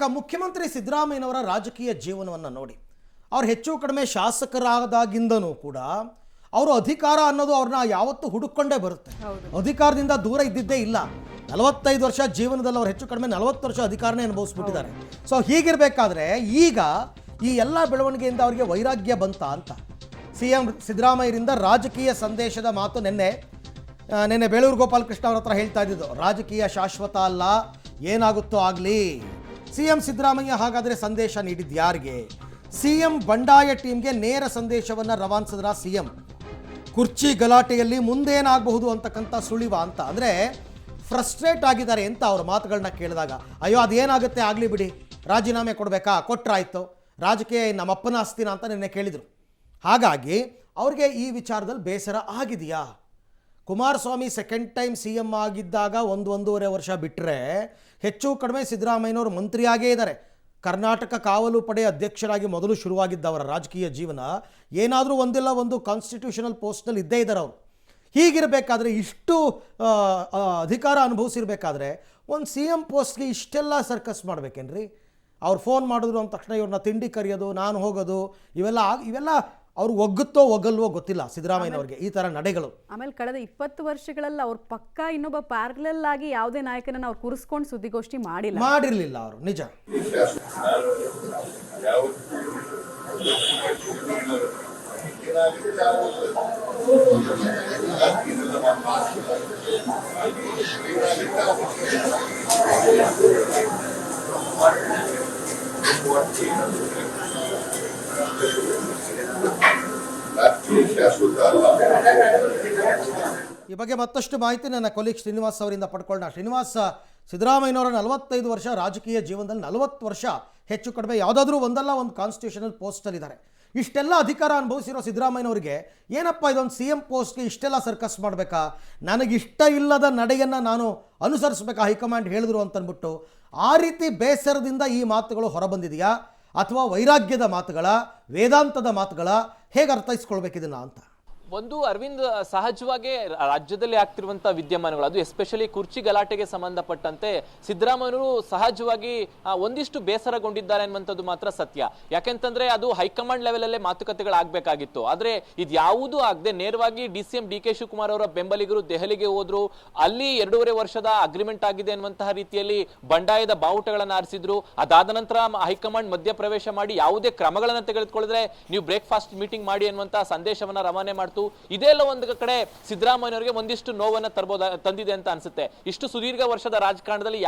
ಮುಖ್ಯಮಂತ್ರಿ ಸಿದ್ದರಾಮಯ್ಯನವರ ರಾಜಕೀಯ ಜೀವನವನ್ನು ನೋಡಿ ಅವ್ರು ಹೆಚ್ಚು ಕಡಿಮೆ ಶಾಸಕರಾದಾಗಿಂದನೂ ಕೂಡ ಅವರು ಅಧಿಕಾರ ಅನ್ನೋದು ಅವ್ರನ್ನ ಯಾವತ್ತೂ ಹುಡುಕೊಂಡೇ ಬರುತ್ತೆ. ಅಧಿಕಾರದಿಂದ ದೂರ ಇದ್ದಿದ್ದೇ ಇಲ್ಲ. 45 ವರ್ಷ ಜೀವನದಲ್ಲಿ ಅವ್ರು ಹೆಚ್ಚು ಕಡಿಮೆ 40 ವರ್ಷ ಅಧಿಕಾರನೇ ಅನುಭವಿಸ್ಬಿಟ್ಟಿದ್ದಾರೆ. ಸೊ ಹೀಗಿರಬೇಕಾದ್ರೆ ಈಗ ಈ ಎಲ್ಲ ಬೆಳವಣಿಗೆಯಿಂದ ಅವರಿಗೆ ವೈರಾಗ್ಯ ಬಂತ ಅಂತ CM ಸಿದ್ದರಾಮಯ್ಯರಿಂದ ರಾಜಕೀಯ ಸಂದೇಶದ ಮಾತು ನಿನ್ನೆ ಬೇಳೂರು ಗೋಪಾಲಕೃಷ್ಣ ಅವ್ರ ಹತ್ರ ಹೇಳ್ತಾ ಇದ್ದಿದ್ದು, ರಾಜಕೀಯ ಶಾಶ್ವತ ಅಲ್ಲ, ಏನಾಗುತ್ತೋ ಆಗಲಿ. CM ಸಿದ್ದರಾಮಯ್ಯ ಹಾಗಾದರೆ ಸಂದೇಶ ನೀಡಿದ್ದು ಯಾರಿಗೆ? CM ಬಂಡಾಯ ಟೀಮ್ಗೆ ನೇರ ಸಂದೇಶವನ್ನು ರವಾನಿಸಿದ್ರ CM. ಕುರ್ಚಿ ಗಲಾಟೆಯಲ್ಲಿ ಮುಂದೇನಾಗಬಹುದು ಅಂತಕ್ಕಂಥ ಸುಳಿವ ಅಂತ, ಅಂದರೆ ಫ್ರಸ್ಟ್ರೇಟ್ ಆಗಿದ್ದಾರೆ ಅಂತ ಅವ್ರ ಮಾತುಗಳನ್ನ ಕೇಳಿದಾಗ, ಅಯ್ಯೋ ಅದೇನಾಗುತ್ತೆ ಆಗಲಿ ಬಿಡಿ, ರಾಜೀನಾಮೆ ಕೊಡಬೇಕಾ, ಕೊಟ್ಟರಾಯ್ತು, ರಾಜಕೀಯ ನಮ್ಮಪ್ಪನ ಆಸ್ತಿನ ಅಂತ ನಿನ್ನೆ ಕೇಳಿದರು. ಹಾಗಾಗಿ ಅವ್ರಿಗೆ ಈ ವಿಚಾರದಲ್ಲಿ ಬೇಸರ ಆಗಿದೆಯಾ? ಕುಮಾರಸ್ವಾಮಿ ಸೆಕೆಂಡ್ ಟೈಮ್ CM ಆಗಿದ್ದಾಗ 1-1.5 ವರ್ಷ ಬಿಟ್ಟರೆ ಹೆಚ್ಚು ಕಡಿಮೆ ಸಿದ್ದರಾಮಯ್ಯನವರು ಮಂತ್ರಿಯಾಗೇ ಇದ್ದಾರೆ. ಕರ್ನಾಟಕ ಕಾವಲು ಪಡೆ ಅಧ್ಯಕ್ಷರಾಗಿ ಮೊದಲು ಶುರುವಾಗಿದ್ದವರ ರಾಜಕೀಯ ಜೀವನ ಏನಾದರೂ ಒಂದಿಲ್ಲ ಒಂದು ಕಾನ್ಸ್ಟಿಟ್ಯೂಷನಲ್ ಪೋಸ್ಟ್ನಲ್ಲಿ ಇದ್ದೇ ಇದ್ದಾರೆ ಅವರು. ಹೀಗಿರಬೇಕಾದ್ರೆ, ಇಷ್ಟು ಅಧಿಕಾರ ಅನುಭವಿಸಿರ್ಬೇಕಾದ್ರೆ ಒಂದು CM ಪೋಸ್ಟ್ಗೆ ಇಷ್ಟೆಲ್ಲ ಸರ್ಕಸ್ ಮಾಡಬೇಕೇನ್ರಿ? ಅವ್ರು ಫೋನ್ ಮಾಡಿದ್ರು ಅಂದ ತಕ್ಷಣ ಇವ್ರನ್ನ ತಿಂಡಿ ಕರೆಯೋದು, ನಾನು ಹೋಗೋದು, ಇವೆಲ್ಲ ಅವ್ರು ಒಗ್ಗುತ್ತೋ ಒಗ್ಗಲ್ವೋ ಗೊತ್ತಿಲ್ಲ ಸಿದ್ದರಾಮಯ್ಯನವ್ರಿಗೆ ಈ ಥರ ನಡೆಗಳು. ಆಮೇಲೆ ಕಳೆದ 20 ವರ್ಷಗಳಲ್ಲಿ ಅವ್ರ ಪಕ್ಕ ಇನ್ನೊಬ್ಬ ಪ್ಯಾರಲಲ್ ಆಗಿ ಯಾವುದೇ ನಾಯಕನನ್ನ ಅವ್ರು ಕೂರಿಸ್ಕೊಂಡು ಸುದ್ದಿಗೋಷ್ಠಿ ಮಾಡಿರಲಿಲ್ಲ ಅವರು, ನಿಜ. ಈ ಬಗ್ಗೆ ಮತ್ತಷ್ಟು ಮಾಹಿತಿ ನನ್ನ ಕೊಲೀಗ್ ಶ್ರೀನಿವಾಸ್ ಅವರಿಂದ ಪಡ್ಕೊಳ್ಳೋಣ. ಶ್ರೀನಿವಾಸ್, ಸಿದ್ದರಾಮಯ್ಯನವರ 45 ವರ್ಷ ರಾಜಕೀಯ ಜೀವನದಲ್ಲಿ 40 ವರ್ಷ ಹೆಚ್ಚು ಕಡಿಮೆ ಯಾವುದಾದ್ರೂ ಒಂದಲ್ಲ ಒಂದು ಕಾನ್ಸ್ಟಿಟ್ಯೂಷನಲ್ ಪೋಸ್ಟಲ್ಲಿದ್ದಾರೆ. ಇಷ್ಟೆಲ್ಲ ಅಧಿಕಾರ ಅನುಭವಿಸಿರೋ ಸಿದ್ದರಾಮಯ್ಯನವರಿಗೆ ಏನಪ್ಪ ಇದೊಂದು CM ಪೋಸ್ಟ್ಗೆ ಇಷ್ಟೆಲ್ಲ ಸರ್ಕಸ್ ಮಾಡಬೇಕಾ, ನನಗಿಷ್ಟ ಇಲ್ಲದ ನಡೆಯನ್ನು ನಾನು ಅನುಸರಿಸಬೇಕಾ, ಹೈಕಮಾಂಡ್ ಹೇಳಿದ್ರು ಅಂತಂದ್ಬಿಟ್ಟು ಆ ರೀತಿ ಬೇಸರದಿಂದ ಈ ಮಾತುಗಳು ಹೊರಬಂದಿದೆಯಾ, ಅಥವಾ ವೈರಾಗ್ಯದ ಮಾತುಗಳ, ವೇದಾಂತದ ಮಾತುಗಳ, ಹೇಗೆ ಅರ್ಥೈಸ್ಕೊಳ್ಬೇಕಿದನ್ನ ಅಂತ? ಒಂದು ಅರವಿಂದ್, ಸಹಜವಾಗಿ ರಾಜ್ಯದಲ್ಲಿ ಆಗ್ತಿರುವಂತಹ ವಿದ್ಯಮಾನಗಳು, ಅದು ಎಸ್ಪೆಷಲಿ ಕುರ್ಚಿ ಗಲಾಟೆಗೆ ಸಂಬಂಧಪಟ್ಟಂತೆ ಸಿದ್ದರಾಮಯ್ಯರು ಸಹಜವಾಗಿ ಒಂದಿಷ್ಟು ಬೇಸರಗೊಂಡಿದ್ದಾರೆ ಅನ್ನುವಂಥದ್ದು ಮಾತ್ರ ಸತ್ಯ. ಯಾಕೆಂತಂದ್ರೆ ಅದು ಹೈಕಮಾಂಡ್ ಲೆವೆಲ್ ಅಲ್ಲೇ ಮಾತುಕತೆಗಳಾಗಬೇಕಾಗಿತ್ತು. ಆದ್ರೆ ಇದ್ಯಾವುದೂ ಆಗದೆ ನೇರವಾಗಿ DCM DK ಶಿವಕುಮಾರ್ ಅವರ ಬೆಂಬಲಿಗರು ದೆಹಲಿಗೆ ಹೋದ್ರು, ಅಲ್ಲಿ 2.5 ವರ್ಷದ ಅಗ್ರಿಮೆಂಟ್ ಆಗಿದೆ ಅನ್ನುವಂತಹ ರೀತಿಯಲ್ಲಿ ಬಂಡಾಯದ ಬಾವುಟಗಳನ್ನು ಆರಿಸಿದ್ರು. ಅದಾದ ನಂತರ ಹೈಕಮಾಂಡ್ ಮಧ್ಯಪ್ರವೇಶ ಮಾಡಿ ಯಾವುದೇ ಕ್ರಮಗಳನ್ನು ತೆಗೆದುಕೊಳ್ಳಿದ್ರೆ ನೀವು ಬ್ರೇಕ್ಫಾಸ್ಟ್ ಮೀಟಿಂಗ್ ಮಾಡಿ ಅನ್ನುವಂತಹ ಸಂದೇಶವನ್ನ ರವಾನೆ ಮಾಡ್ತು. ಇದೆಲ್ಲ ಒಂದು ಕಡೆ ಸಿದ್ದರಾಮಯ್ಯನವರಿಗೆ ಒಂದಿಷ್ಟು ನೋವನ್ನ ತಂದಿದೆ ಅಂತ ಅನ್ಸುತ್ತೆ. ಇಷ್ಟು ಸುದೀರ್ಘ ವರ್ಷದ ರಾಜಕಾರಣದಲ್ಲಿ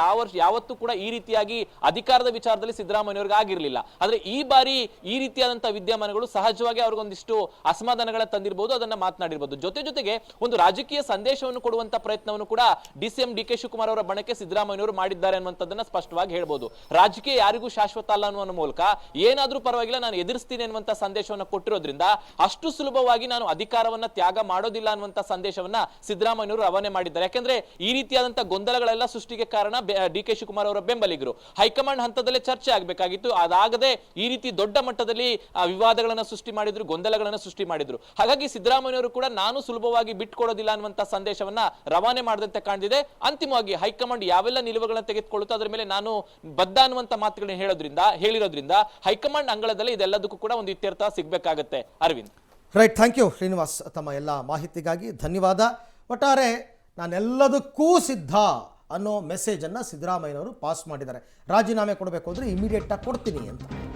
ಯಾವತ್ತೂ ಕೂಡ ಈ ರೀತಿಯಾಗಿ ಅಧಿಕಾರದ ವಿಚಾರದಲ್ಲಿ ಸಿದ್ದರಾಮಯ್ಯನವರಿಗೆ ಆಗಿರಲಿಲ್ಲ. ಆದ್ರೆ ಈ ಬಾರಿ ಈ ರೀತಿಯಾದಂತಹ ವಿದ್ಯಮಾನಗಳು ಸಹಜವಾಗಿ ಅವ್ರಿಗೊಂದಿಷ್ಟು ಅಸಮಾಧಾನಗಳ ತಂದಿರಬಹುದು, ಅದನ್ನ ಮಾತನಾಡಿರಬಹುದು. ಜೊತೆಗೆ ಒಂದು ರಾಜಕೀಯ ಸಂದೇಶವನ್ನು ಕೊಡುವಂತ ಪ್ರಯತ್ನವನ್ನು ಕೂಡ DCM DK ಶಿವಕುಮಾರ್ ಅವರ ಬಣಕ್ಕೆ ಸಿದ್ದರಾಮಯ್ಯನವರು ಮಾಡಿದ್ದಾರೆ ಅನ್ನುವಂಥದ್ದನ್ನ ಸ್ಪಷ್ಟವಾಗಿ ಹೇಳ್ಬೋದು. ರಾಜಕೀಯ ಯಾರಿಗೂ ಶಾಶ್ವತ ಅಲ್ಲ ಅನ್ನುವ ಮೂಲಕ ಏನಾದ್ರೂ ಪರವಾಗಿಲ್ಲ, ನಾನು ಎದುರಿಸ್ತೀನಿ ಅನ್ನುವಂತ ಸಂದೇಶವನ್ನು ಕೊಟ್ಟಿರೋದ್ರಿಂದ ಅಷ್ಟು ಸುಲಭವಾಗಿ ನಾನು ಅಧಿಕಾರವನ್ನ ತ್ಯಾಗ ಮಾಡೋದಿಲ್ಲ ಅನ್ನುವಂತ ಸಂದೇಶವನ್ನ ಸಿದ್ದರಾಮಯ್ಯನವರು ರವಾನೆ ಮಾಡಿದ್ದಾರೆ. ಯಾಕಂದ್ರೆ ಈ ರೀತಿಯಾದಂತಹ ಗೊಂದಲಗಳೆಲ್ಲ ಸೃಷ್ಟಿಗೆ ಕಾರಣ DK ಶಿವಕುಮಾರ್ ಅವರ ಬೆಂಬಲಿಗರು. ಹೈಕಮಾಂಡ್ ಹಂತದಲ್ಲೇ ಚರ್ಚೆ ಆಗಬೇಕಾಗಿತ್ತು, ಅದಾಗದೆ ಈ ರೀತಿ ದೊಡ್ಡ ಮಟ್ಟದಲ್ಲಿ ವಿವಾದಗಳನ್ನ ಸೃಷ್ಟಿ ಮಾಡಿದ್ರು, ಗೊಂದಲಗಳನ್ನ ಸೃಷ್ಟಿ ಮಾಡಿದ್ರು. ಹಾಗಾಗಿ ಸಿದ್ದರಾಮಯ್ಯನವರು ಕೂಡ ನಾನು ಸುಲಭವಾಗಿ ಬಿಟ್ಕೊಡೋದಿಲ್ಲ ಅನ್ನುವಂತ ಸಂದೇಶವನ್ನ ರವಾನೆ ಮಾಡದಂತೆ ಕಾಣಿದೆ. ಅಂತಿಮವಾಗಿ ಹೈಕಮಾಂಡ್ ಯಾವೆಲ್ಲ ನಿಲುವುಗಳನ್ನ ತೆಗೆದುಕೊಳ್ಳುತ್ತೋ ಅದರ ಮೇಲೆ ನಾನು ಬದ್ಧ ಅನ್ನುವಂತ ಮಾತುಗಳನ್ನ ಹೇಳಿರೋದ್ರಿಂದ ಹೈಕಮಾಂಡ್ ಅಂಗಳದಲ್ಲಿ ಇದೆಲ್ಲದಕ್ಕೂ ಕೂಡ ಒಂದು ಇತ್ಯರ್ಥ ಸಿಗ್ಬೇಕಾಗತ್ತೆ. Arvind, right, thank you Srinivas, ತಮ್ಮ ಎಲ್ಲ ಮಾಹಿತಿಗಾಗಿ ಧನ್ಯವಾದ. ಒಟ್ಟಾರೆ ನಾನೆಲ್ಲದಕ್ಕೂ ಸಿದ್ಧ ಅನ್ನೋ ಮೆಸೇಜನ್ನು ಸಿದ್ದರಾಮಯ್ಯನವರು ಪಾಸ್ ಮಾಡಿದ್ದಾರೆ. ರಾಜೀನಾಮೆ ಕೊಡಬೇಕು ಅಂದರೆ ಇಮಿಡಿಯೇಟಾಗಿ ಕೊಡ್ತೀನಿ ಅಂತ.